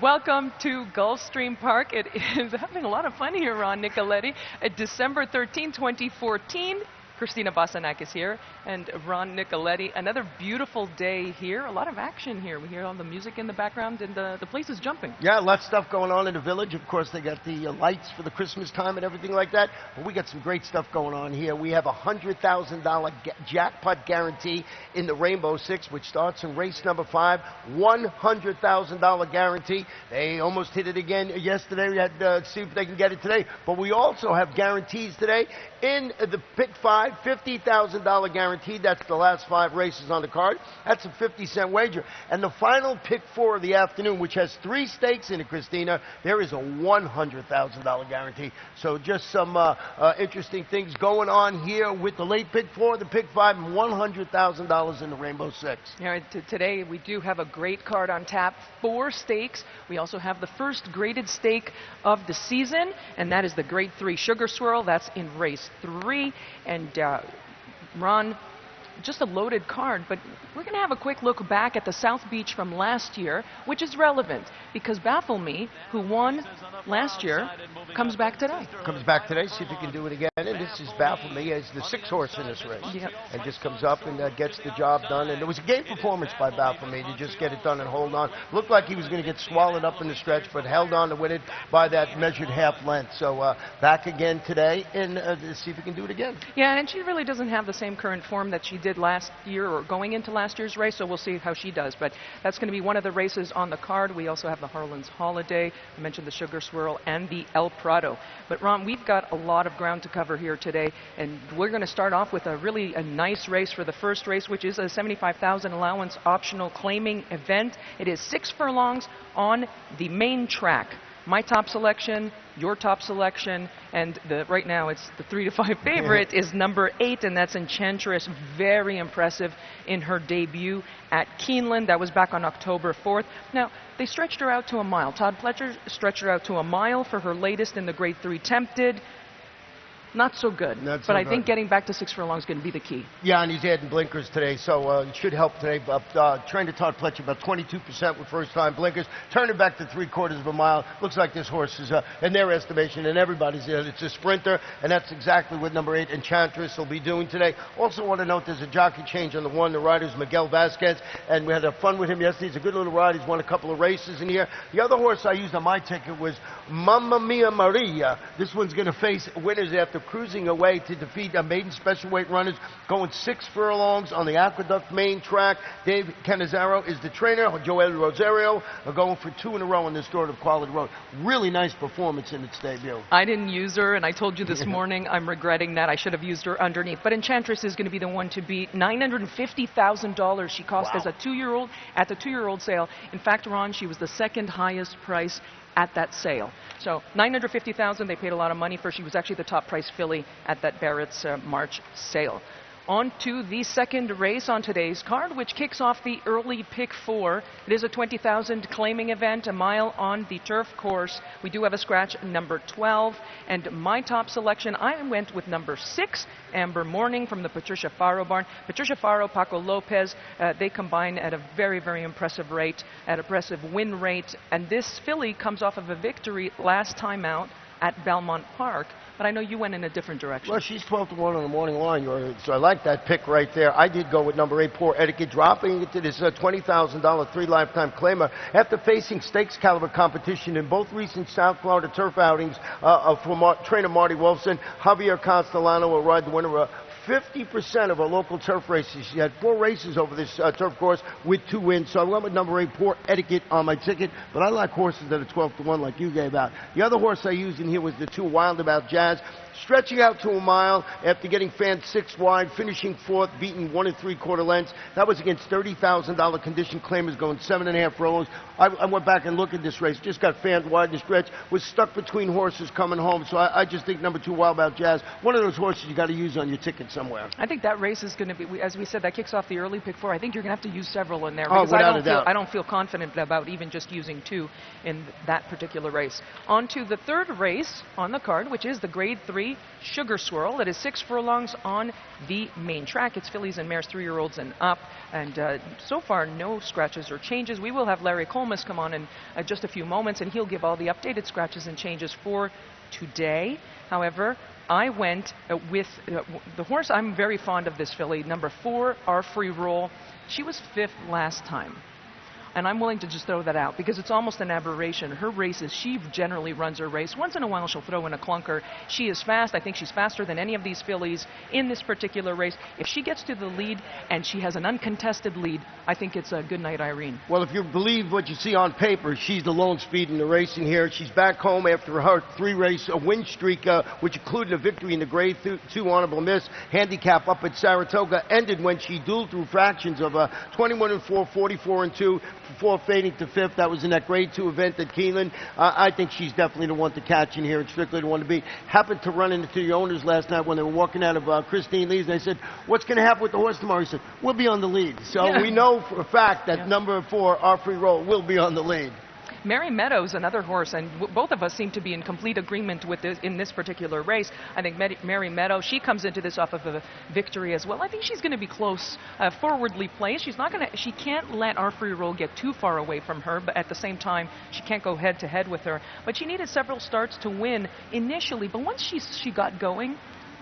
Welcome to Gulfstream Park. It is having a lot of fun here, Ron Nicoletti. December 13, 2014. Christina Basanak is here, and Ron Nicoletti. Another beautiful day here. A lot of action here. We hear all the music in the background, and the place is jumping. Yeah, lots of stuff going on in the village. Of course, they got the lights for the Christmas time and everything like that. But we got some great stuff going on here. We have a $100,000 jackpot guarantee in the Rainbow Six, which starts in race number 5. $100,000 guarantee. They almost hit it again yesterday. We had to see if they can get it today. But we also have guarantees today in the pick 5. $50,000 guaranteed. That's the last 5 races on the card. That's a 50-cent wager. And the final pick 4 of the afternoon, which has 3 stakes in it, Christina, there is a $100,000 guarantee. So just some interesting things going on here with the late pick 4, the pick 5, and $100,000 in the Rainbow Six. Yeah, today we do have a great card on tap. 4 stakes. We also have the first graded stake of the season, and that is the Grade 3 Sugar Swirl. That's in race 3. And Ron, just a loaded card, but we're going to have a quick look back at the South Beach from last year, which is relevant because Baffle Me, who won last year, comes back today. Comes back today, see if he can do it again. And this is Baffle Me as the 6th horse in this race. Yep. And just comes up and gets the job done. And it was a game performance by Baffle Me to just get it done and hold on. Looked like he was going to get swallowed up in the stretch, but held on to win it by that measured half length. So back again today and see if he can do it again. Yeah, and she really doesn't have the same current form that she did last year or going into last year's race, so we'll see how she does. But that's going to be one of the races on the card. We also have the Harlan's Holiday. I mentioned the Sugar Swirl and the El Prado. But Ron, we've got a lot of ground to cover here today, and we're going to start off with a nice race for the first race, which is a $75,000 allowance optional claiming event. It is 6 furlongs on the main track. My top selection, your top selection, and right now it's the 3 to 5 favorite is number 8, and that's Enchantress. Very impressive in her debut at Keeneland. That was back on October 4th. Now, they stretched her out to a mile. Todd Pletcher stretched her out to a mile for her latest in the Grade 3 Tempted. Not so good, but I think getting back to 6 furlongs is going to be the key. Yeah, and he's adding blinkers today, so it should help today. Trainer Todd Pletcher about 22% with first-time blinkers. Turning back to 3/4 of a mile. Looks like this horse is, in their estimation, and everybody's, it's a sprinter, and that's exactly what number 8 Enchantress will be doing today. Also want to note there's a jockey change on the 1. The rider's Miguel Vasquez, and we had fun with him yesterday. He's a good little ride. He's won a couple of races in here. The other horse I used on my ticket was Mamma Mia Maria. This one's going to face winners after cruising away to defeat maiden special weight runners, going 6 furlongs on the Aqueduct main track. Dave Canizaro is the trainer. Joel Rosario are going for 2 in a row on this sort of quality road. Really nice performance in its debut. I didn't use her, and I told you this morning I'm regretting that. I should have used her underneath. But Enchantress is going to be the one to beat. $950,000 she cost as a 2-year-old at the 2-year-old sale. In fact, Ron, she was the 2nd highest price at that sale. So $950,000, they paid a lot of money for. She was actually the top price filly at that Barrett's March sale. On to the second race on today's card, which kicks off the early pick 4. It is a $20,000 claiming event, a mile on the turf course. We do have a scratch, number 12. And my top selection, I went with number 6, Amber Morning from the Patricia Faro barn. Patricia Faro, Paco Lopez, they combine at a very, very impressive rate, at a impressive win rate. And this filly comes off of a victory last time out at Belmont Park. But I know you went in a different direction. Well, she's 12-1 on the morning line, so I like that pick right there. I did go with number 8, Poor Etiquette, dropping it to this $20,000 3-lifetime claimer after facing stakes caliber competition in both recent South Florida turf outings for trainer Marty Wolfson. Javier Castellano will ride the winner. 50% of our local turf races. She had 4 races over this turf course with 2 wins. So I went with number 8, Poor Etiquette, on my ticket. But I like horses that are 12-1 like you gave out. The other horse I used in here was the 2 Wild About Jazz. Stretching out to a mile after getting fanned 6 wide, finishing 4th, beating 1 3/4 lengths. That was against $30,000 condition claimers going 7.5 furlongs. I went back and looked at this race. Just got fanned wide in the stretch. Was stuck between horses coming home. So I just think number 2 Wild About Jazz, one of those horses you got to use on your ticket, son. somewhere. I think that race is going to be, as we said, that kicks off the early pick 4. I think you're going to have to use several in there Oh, because without a doubt. I don't feel confident about even just using 2 in that particular race. On to the third race on the card, which is the Grade 3 Sugar Swirl. That is 6 furlongs on the main track. It's fillies and mares 3-year-olds and up. And so far, no scratches or changes. We will have Larry Colmus come on in just a few moments, and he'll give all the updated scratches and changes for today. However, I went with the horse. I'm very fond of this filly, number 4, Our Free Roll. She was 5th last time. And I'm willing to just throw that out because it's almost an aberration. Her races, she generally runs her race. Once in a while, she'll throw in a clunker. She is fast. I think she's faster than any of these fillies in this particular race. If she gets to the lead and she has an uncontested lead, I think it's a good night, Irene. Well, if you believe what you see on paper, she's the lone speed in the racing here. She's back home after her 3-race win streak, which included a victory in the Grade 2 Honorable Miss handicap up at Saratoga, ended when she dueled through fractions of 21-4, 44-2. Before fading to 5th. That was in that Grade 2 event at Keeneland. I think she's definitely the one to catch in here and strictly the one to beat. Happened to run into the owners last night when they were walking out of Christine Lee's, and they said, what's going to happen with the horse tomorrow? He said, we'll be on the lead. So we know for a fact that number 4, Our Free Roll, will be on the lead. Mary Meadows, another horse, and both of us seem to be in complete agreement with this in this particular race. I think Mary Meadows, she comes into this off of a victory as well. I think she's going to be close, forwardly placed. She can't let Our Free Roll get too far away from her, but at the same time, she can't go head to head with her. But she needed several starts to win initially, but once she got going,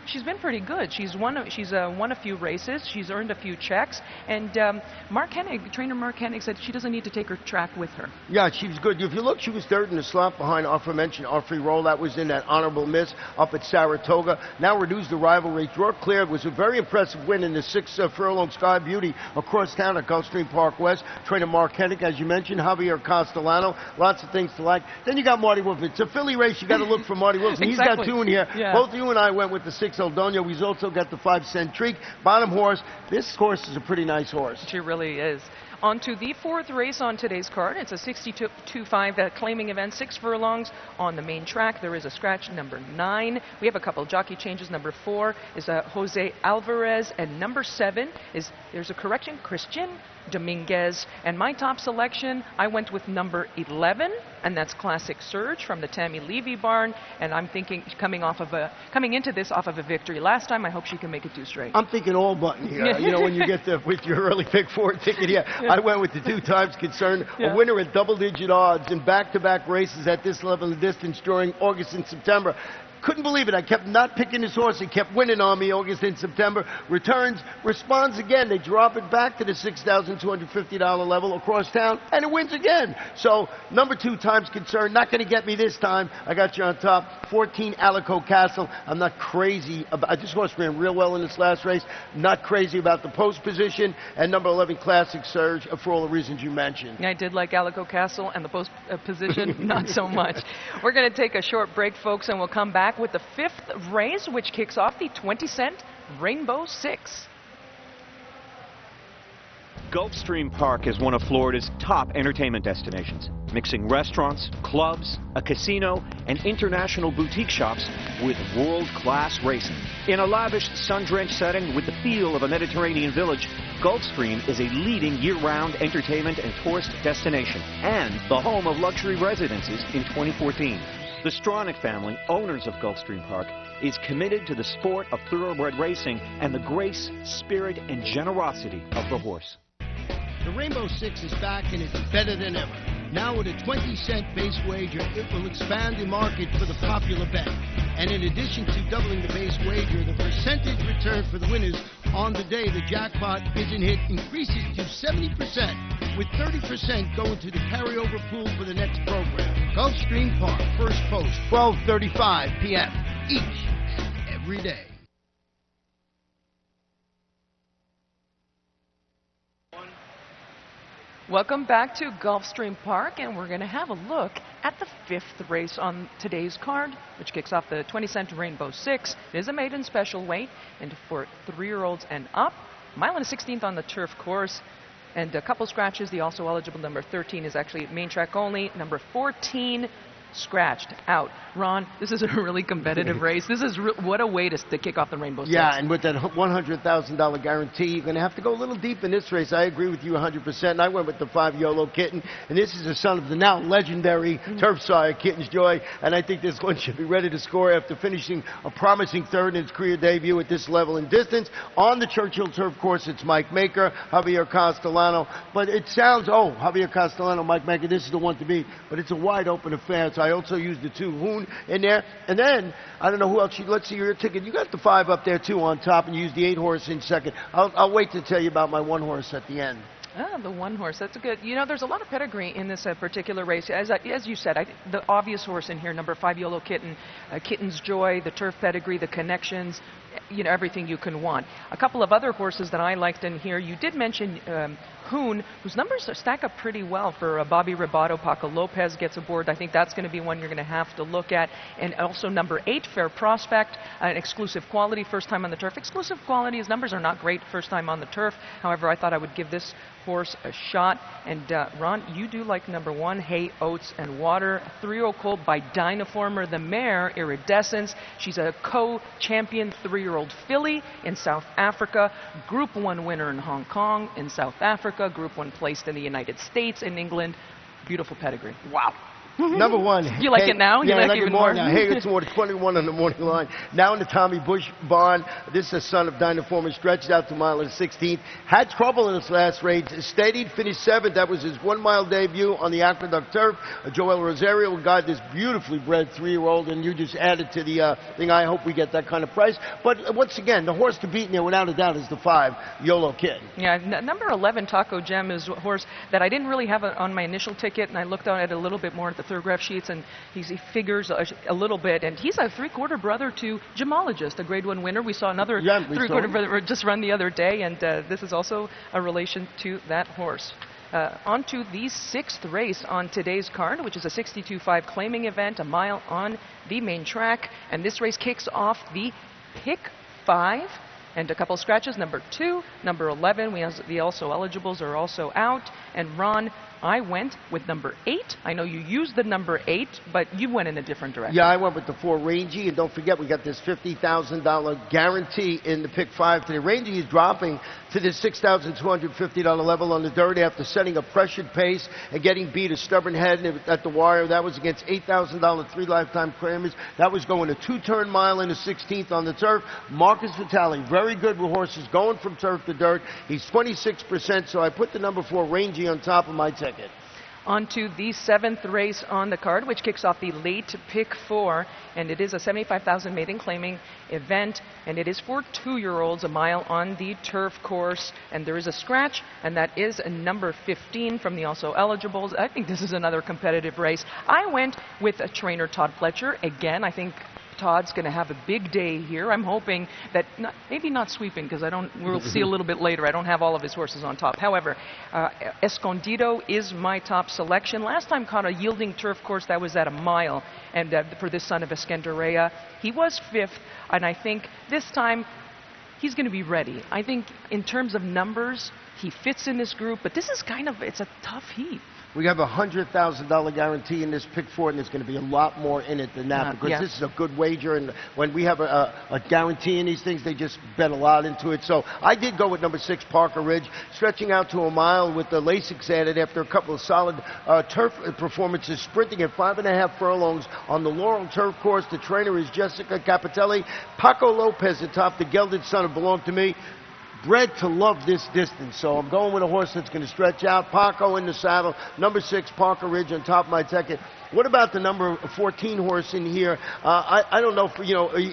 she's been pretty good. She's won a few races. She's earned a few checks. And trainer Mark Hennig said she doesn't need to take her track with her. Yeah, she was good. If you look, she was 3rd in the slot behind aforementioned Our Free Roll. That was in that Honorable Miss up at Saratoga. Now renews the rivalry. Draw Clear was a very impressive win in the 6 furlong Sky Beauty across town at Gulfstream Park West. Trainer Mark Hennig, as you mentioned, Javier Castellano. Lots of things to like. Then you got Marty Wilson. It's a filly race. You got to look for Marty Wilson. Exactly. He's got 2 in here. Yeah. Both you and I went with the 6 Eldonia. We've also got the 5 Centrique. Bottom horse. This horse is a pretty nice horse. She really is. On to the 4th race on today's card. It's a 62.25 claiming event, 6 furlongs on the main track. There is a scratch, number 9. We have a couple of jockey changes. Number 4 is Jose Alvarez, and number 7 is, there's a correction, Christian Dominguez. And my top selection, I went with number 11, and that's Classic Surge from the Tammy Levy barn. And I'm thinking coming into this off of a victory last time, I hope she can make it 2 straight. I'm thinking all button here. You know, when you get with your early pick 4 ticket here, I went with the 2 times concerned, a winner at double-digit odds in back-to-back races at this level of distance during August and September. Couldn't believe it. I kept not picking this horse. He kept winning on me August and September. Returns, responds again. They drop it back to the $6,250 level across town, and it wins again. So, number 2 times concerned. Not going to get me this time. I got you on top. 14, Alico Castle. I'm not crazy about this horse. Ran real well in this last race. Not crazy about the post position. And number 11, Classic Surge, for all the reasons you mentioned. I did like Alico Castle, and the post position, not so much. We're going to take a short break, folks, and we'll come back with the 5th race, which kicks off the 20-cent Rainbow 6. Gulfstream Park is one of Florida's top entertainment destinations, mixing restaurants, clubs, a casino, and international boutique shops with world-class racing. In a lavish, sun-drenched setting with the feel of a Mediterranean village, Gulfstream is a leading year-round entertainment and tourist destination and the home of luxury residences in 2014. The Stronach family, owners of Gulfstream Park, is committed to the sport of thoroughbred racing and the grace, spirit, and generosity of the horse. The Rainbow 6 is back and it's better than ever. Now with a 20-cent base wager, it will expand the market for the popular bet. And in addition to doubling the base wager, the percentage return for the winners on the day the jackpot isn't hit increases to 70%, with 30% going to the carryover pool for the next program. Gulfstream Park, first post, 12:35 p.m. each and every day. Welcome back to Gulfstream Park, and we're going to have a look at the 5th race on today's card, which kicks off the 20-cent Rainbow 6. It is a maiden special weight, and for 3-year-olds and up. Mile and a 16th on the turf course, and a couple scratches. The also eligible number 13 is actually main track only. Number 14, scratched, out. Ron, this is a really competitive race. This is what a way to kick off the Rainbow Stakes. Yeah, and with that $100,000 guarantee, you're going to have to go a little deep in this race. I agree with you 100%. And I went with the 5 YOLO Kitten, and this is the son of the now legendary turf sire, Kitten's Joy, and I think this one should be ready to score after finishing a promising third in its career debut at this level in distance. On the Churchill Turf course, it's Mike Maker, Javier Castellano, but it sounds, Javier Castellano, Mike Maker, this is the one to beat, but it's a wide open affair, so I also used the 2 Hoon in there, and then, I don't know who else, let's see your ticket, you got the 5 up there too on top, and you used the 8 horse in second. I'll wait to tell you about my 1 horse at the end. The 1 horse, that's a good, there's a lot of pedigree in this particular race. As you said, the obvious horse in here, number 5 YOLO Kitten, Kitten's Joy, the turf pedigree, the connections, everything you can want. A couple of other horses that I liked in here, you did mention Hoon, whose numbers stack up pretty well for Bobby Robato. Paco Lopez gets aboard. I think that's going to be one you're going to have to look at. And also number 8, Fair Prospect, an exclusive quality, first time on the turf. Exclusive quality, his numbers are not great first time on the turf. However, I thought I would give this horse a shot. And Ron, you do like number 1, Hay, Oats, and Water. 3-year-old colt by Dynaformer, the mare, Iridescence. She's a co-champion 3-year-old filly in South Africa. Group 1 winner in Hong Kong, in South Africa. Group 1 placed in the United States, in England. Beautiful pedigree. Wow. Number 1. You like it now? Yeah, you I like even it more now. Hey, it's more 21 on the morning line. Now in the Tommy Bush barn. This is the son of Dynaformer, stretched out to mile and 16th. Had trouble in his last race. Steadied, finished 7th. That was his 1-mile debut on the Aqueduct turf. Joel Rosario will guide this beautifully bred 3-year-old, and you just added to the thing. I hope we get that kind of price. But once again, the horse to beat in there, without a doubt, is the 5 YOLO Kid. Yeah, number 11, Taco Gem, is a horse that I didn't really have on my initial ticket, and I looked at it a little bit more at the Thoroughgraph sheets, and he figures a little bit, and he's a 3/4 brother to Gemologist, a Grade 1 winner. We saw another 3/4 brother just run the other day, and this is also a relation to that horse. On to the 6th race on today's card, which is a 62.5 claiming event, a mile on the main track, and this race kicks off the pick 5. And a couple scratches, number 2, number 11. The also eligibles are also out. And Ron, I went with number 8. I know you used the number 8, but you went in a different direction. Yeah, I went with the 4 Rangy, and don't forget we got this $50,000 guarantee in the pick 5 today. Rangy is dropping to the $6,250 level on the dirt after setting a pressured pace and getting beat a stubborn head at the wire. That was against $8,000 3 lifetime claimers. That was going a 2-turn mile in the 16th on the turf. Marcus Vitale, very good with horses going from turf to dirt. He's 26%, so I put the number 4 Rangy on top of my ticket. On to the 7th race on the card, which kicks off the late pick 4, and it is a 75,000 maiden claiming event, and it is for 2-year-olds, a mile on the turf course, and there is a scratch, and that is a number 15 from the also eligibles. I think this is another competitive race. I went with a trainer, Todd Fletcher. Again, I think Todd's going to have a big day here. I'm hoping that maybe not sweeping, because we'll see a little bit later. I don't have all of his horses on top. However, Escondido is my top selection. Last time caught a yielding turf course that was at a mile, and for this son of Escandarea, he was 5th, and I think this time he's going to be ready. I think in terms of numbers, he fits in this group, but this is it's a tough heat. We have a $100,000 guarantee in this pick 4, and there's going to be a lot more in it than that, because this is a good wager, and when we have a guarantee in these things, they just bet a lot into it. So I did go with number 6, Parker Ridge, stretching out to a mile with the Lasix added after a couple of solid turf performances, sprinting at 5.5 furlongs on the Laurel turf course. The trainer is Jessica Capitelli. Paco Lopez atop the gelded son of Belong to Me, bred to love this distance, so I'm going with a horse that's going to stretch out. Paco in the saddle, number 6, Parker Ridge on top of my ticket. What about the number 14 horse in here? I don't know if,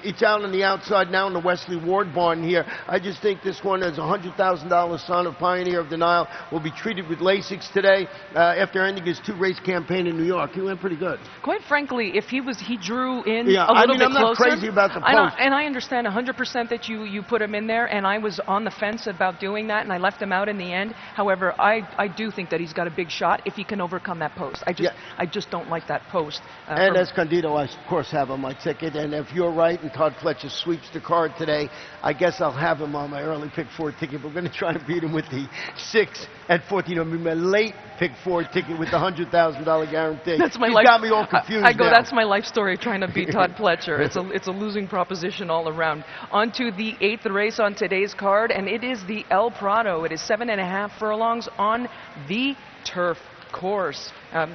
it's out on the outside now in the Wesley Ward barn here. I just think this one is a $100,000 son of Pioneer of the Nile. Will be treated with Lasix today after ending his 2-race campaign in New York. He went pretty good. Quite frankly, if he drew in a little bit I'm not closer, crazy about the post. And I understand 100% that you put him in there, and I was on the fence about doing that, and I left him out in the end. However, I do think that he's got a big shot if he can overcome that post. I just don't like at that post. And Escondido, I, of course, have on my ticket. And if you're right and Todd Fletcher sweeps the card today, I guess I'll have him on my early pick 4 ticket. We're going to try to beat him with the 6 at 14. I mean, my late pick 4 ticket with the $100,000 guarantee. That's my You life. got me all confused I go, now. that's my life story, trying to beat Todd Fletcher. It's a losing proposition all around. On to the 8th race on today's card, and it is the El Prado. It is 7.5 furlongs on the turf course.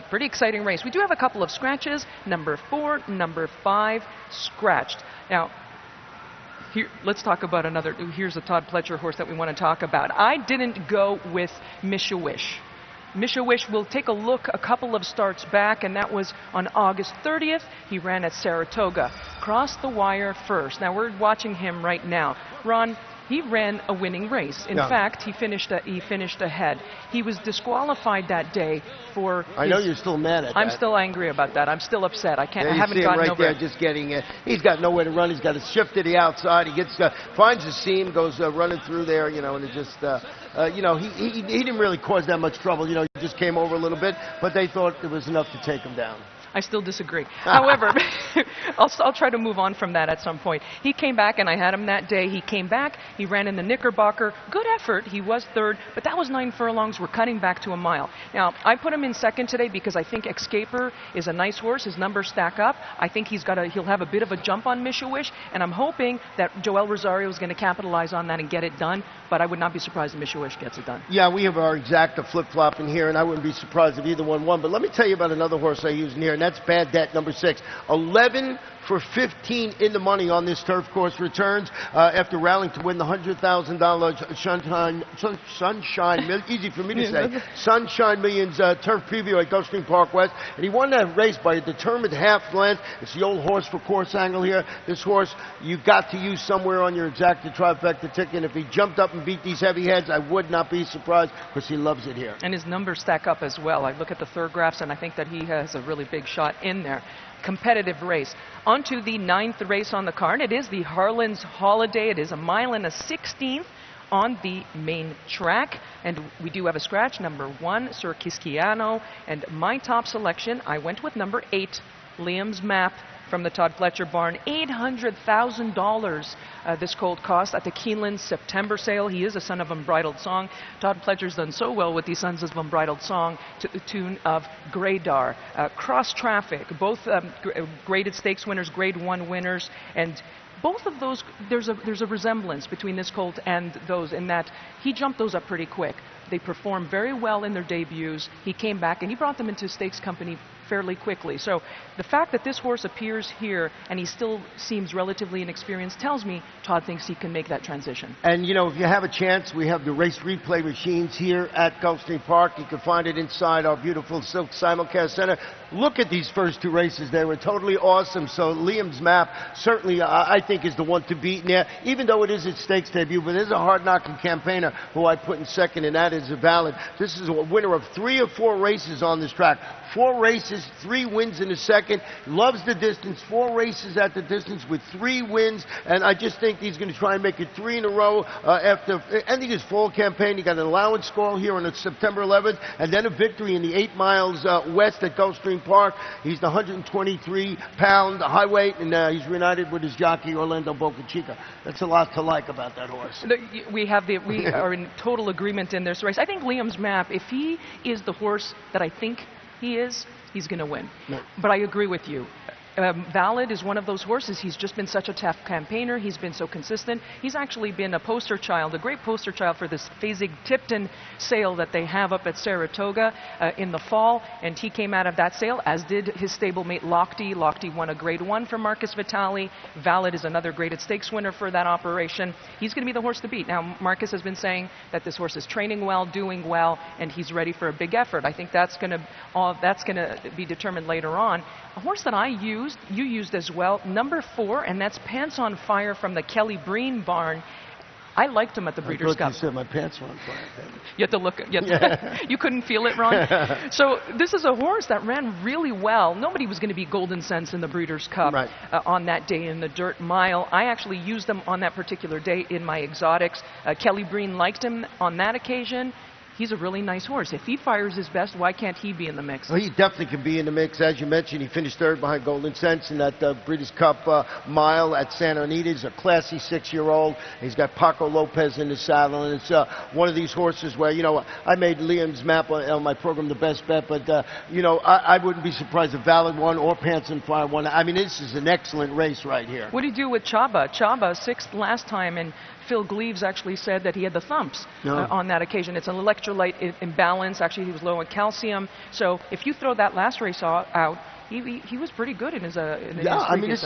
Pretty exciting race. We do have a couple of scratches. Number 4, number 5 scratched. Now, here, let's talk about another. Here's a Todd Fletcher horse that we want to talk about. I didn't go with Mishawish. Mishawish will take a look a couple of starts back, and that was on August 30th. He ran at Saratoga. Crossed the wire first. Now, we're watching him right now. Ron, he ran a winning race. In fact, he finished ahead. He was disqualified that day for. I know you're still mad at that. I'm still angry about that. I'm still upset. I can't. Yeah, I haven't see him gotten right over there, it. just getting it. He's got nowhere to run. He's got to shift to the outside. He gets finds a seam, goes running through there. You know, and it just. You know, he didn't really cause that much trouble. You know, he just came over a little bit, but they thought it was enough to take him down. I still disagree. However, I'll try to move on from that at some point. He came back, and I had him that day. He came back. He ran in the Knickerbocker. Good effort. He was 3rd, but that was 9 furlongs. We're cutting back to a mile. Now, I put him in 2nd today because I think Escaper is a nice horse. His numbers stack up. I think he'll have a bit of a jump on Mishawish, and I'm hoping that Joel Rosario is going to capitalize on that and get it done, but I would not be surprised if Mishawish gets it done. Yeah, we have our exacta flip-flop in here, and I wouldn't be surprised if either one won. But let me tell you about another horse I use in here, and that's Bad Debt, number 6. 11 for 15 in the money on this turf course. Returns after rallying to win the $100,000 Sunshine easy for me to say, Sunshine Millions turf preview at Gulfstream Park West. And he won that race by a determined half length. It's the old horse for course angle here. This horse you got to use somewhere on your exacta trifecta ticket. If he jumped up and beat these heavy heads, I would not be surprised because he loves it here. And his numbers stack up as well. I look at the third graphs, and I think that he has a really big shot in there. Competitive race. On to the 9th race on the card. It is the Harlan's Holiday. It is a 1.16 miles on the main track. And we do have a scratch, number 1, Sir Kisquiano. And my top selection, I went with number 8, Liam's Map, from the Todd Fletcher barn. $800,000 this colt cost at the Keeneland September sale. He is a son of Unbridled Song. Todd Fletcher's done so well with the Sons of Unbridled Song to the tune of Graydar. Cross Traffic, both graded stakes winners, grade 1 winners, and both of those, there's a resemblance between this colt and those in that he jumped those up pretty quick. They performed very well in their debuts. He came back and he brought them into stakes company fairly quickly. So the fact that this horse appears here and he still seems relatively inexperienced tells me Todd thinks he can make that transition. And, you know, if you have a chance, we have the race replay machines here at Gulfstream Park. You can find it inside our beautiful Silk Simulcast Center. Look at these first 2 races. They were totally awesome. So Liam's Map certainly, I think, is the one to beat there, even though it is its stakes debut. But there's a hard-knocking campaigner who I put in 2nd, and that is Valid. This is a winner of 3 or 4 races on this track. 4 races, 3 wins in the 2nd. Loves the distance. 4 races at the distance with 3 wins. And I just think he's going to try and make it 3 in a row after ending his fall campaign. He got an allowance score here on September 11th, and then a victory in the 8 miles west at Gulfstream Park. He's the 123-pound high weight, and he's reunited with his jockey Orlando Boca Chica. That's a lot to like about that horse. We are in total agreement in this race. I think Liam's Map, if he is the horse that I think he is, he's going to win. No. But I agree with you. Valid is one of those horses. He's just been such a tough campaigner. He's been so consistent. He's actually been a poster child, a great poster child for this Fasig-Tipton sale that they have up at Saratoga in the fall. And he came out of that sale, as did his stablemate Lochte. Lochte won a grade 1 for Marcus Vitale. Valid is another graded stakes winner for that operation. He's going to be the horse to beat. Now, Marcus has been saying that this horse is training well, doing well, and he's ready for a big effort. I think that's going to be determined later on. A horse that I used, you used as well, number 4, and that's Pants on Fire from the Kelly Breen barn. I liked him at the Breeders' Cup. You said my pants were on fire. You have to look. You couldn't feel it, Ron? So this is a horse that ran really well. Nobody was going to be Golden Sense in the Breeders' Cup on that day in the dirt mile. I actually used them on that particular day in my exotics. Kelly Breen liked him on that occasion. he's a really nice horse. If he fires his best, why can't he be in the mix? Well, he definitely can be in the mix. As you mentioned, he finished third behind Golden Sense in that Breeders' Cup mile at Santa Anita. He's a classy 6-year-old. He's got Paco Lopez in the saddle, and it's one of these horses where, you know, I made Liam's map on my program the best bet, but, you know, I wouldn't be surprised if Valid won or Pants and Fire won. I mean, this is an excellent race right here. What do you do with Chaba? Chaba, 6th last time, and Phil Gleaves actually said that he had the thumps on that occasion. It's an electrolyte imbalance. Actually, he was low in calcium. So if you throw that last race out, he was pretty good in his I mean, this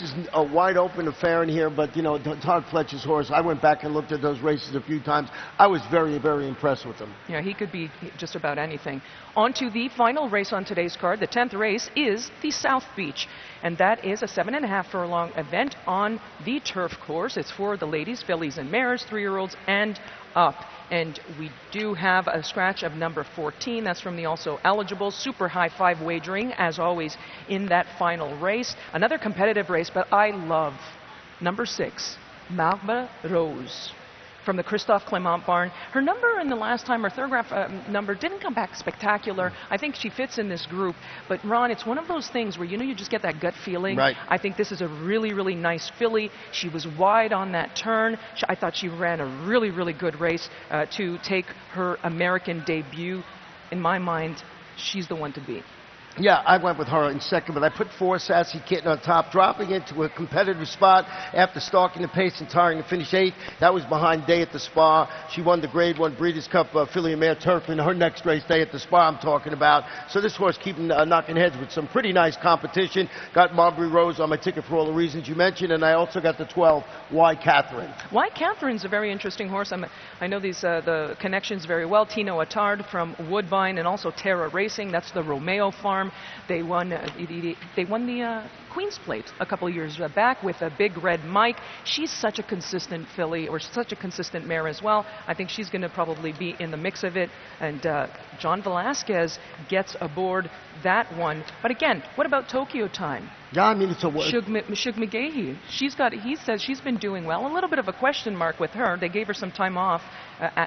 is a wide open affair in here, but, you know, Todd Fletcher's horse, I went back and looked at those races a few times. I was very, very impressed with him. Yeah, he could be just about anything. On to the final race on today's card. The 10th race is the South Beach, and that is a 7.5 furlong event on the turf course. It's for the ladies, fillies and mares, 3-year-olds and up. And we do have a scratch of number 14. That's from the also eligible Super High 5 wagering, as always, in that final race. Another competitive race, but I love number 6, Marbre Rose, from the Christophe Clement barn. Her number in the last time, her third number, didn't come back spectacular. I think she fits in this group. But, Ron, it's one of those things where, you know, you just get that gut feeling. Right. I think this is a really, really nice filly. She was wide on that turn. I thought she ran a really, really good race to take her American debut. In my mind, she's the one to beat. Yeah, I went with her in second, but I put 4 Sassy Kitten on top, dropping into a competitive spot after stalking the pace and tiring to finish 8th. That was behind Day at the Spa. She won the Grade 1 Breeders' Cup filly and mare turf in her next race, Day at the Spa, I'm talking about. So this horse keeping knocking heads with some pretty nice competition. Got Marbre Rose on my ticket for all the reasons you mentioned, and I also got the 12, Why Catherine. Why Catherine's a very interesting horse. I know these the connections very well. Tino Attard from Woodbine, and also Terra Racing. That's the Romeo farm. They won the Queen's Plate a couple of years back with a Big Red Mike. She's such a consistent filly, or such a consistent mare as well. I think she's going to probably be in the mix of it. And John Velasquez gets aboard that one. But again, what about Tokyo Time? Yeah, I mean, it's a... Shug McGahee. He says she's been doing well. A little bit of a question mark with her. They gave her some time off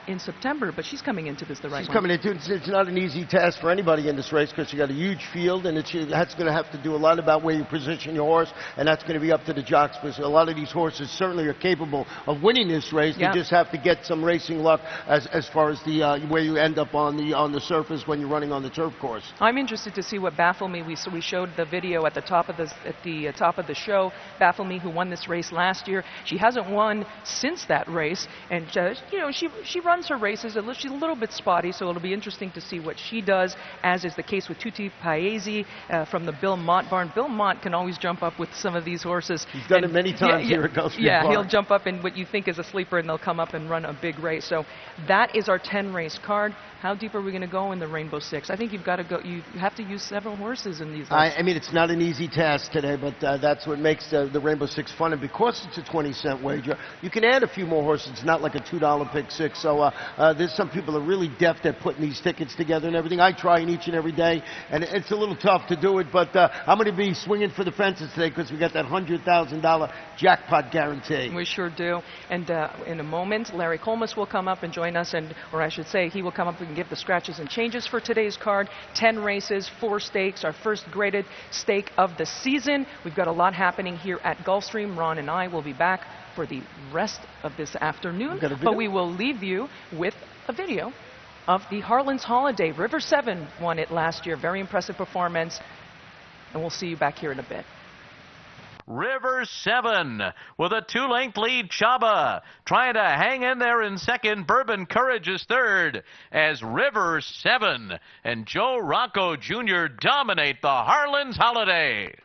in September, but she's coming into this the right way. She's coming into it. It's not an easy task for anybody in this race because you got a huge field, and that's going to have to do a lot about where you position your horse, and that's going to be up to the jocks because a lot of these horses certainly are capable of winning this race. Yeah. They just have to get some racing luck as far as the where you end up on the surface when you're running on the turf course. I'm interested to see what Baffle Me. We showed the video at the top of the show. Baffle Me, who won this race last year, she hasn't won since that race, and you know, she runs her races. She's a little bit spotty, so it'll be interesting to see what she does. As is the case with Tutti Paesi from the Bill Mott barn. Bill Mott can always jump up with some of these horses. He's done it many times here at Gulfstream. Yeah, he'll jump up in what you think is a sleeper, and they'll come up and run a big race. So that is our 10-race card. How deep are we going to go in the Rainbow Six? I think you've got to go. You have to use several horses in these. I mean, it's not an easy task today, but that's what makes the Rainbow Six fun. And because it's a 20-cent wager, you can add a few more horses. It's not like a $2 pick six. So there's some people are really deft at putting these tickets together and everything. I try each and every day, and it's a little tough to do it. But I'm going to be swinging for the fences today because we got that $100,000 jackpot guarantee. We sure do. And in a moment, Larry Colmus will come up and join us, or I should say, he will come up and give the scratches and changes for today's card. 10 races, 4 stakes, our first graded stake of the season. We've got a lot happening here at Gulfstream. Ron and I will be back for the rest of this afternoon, but we will leave you with a video of the Harlan's Holiday. River 7 won it last year. Very impressive performance, and we'll see you back here in a bit. River 7 with a 2-length lead. Chaba trying to hang in there in second. Bourbon Courage is third as River 7 and Joe Rocco Jr. dominate the Harlan's Holiday.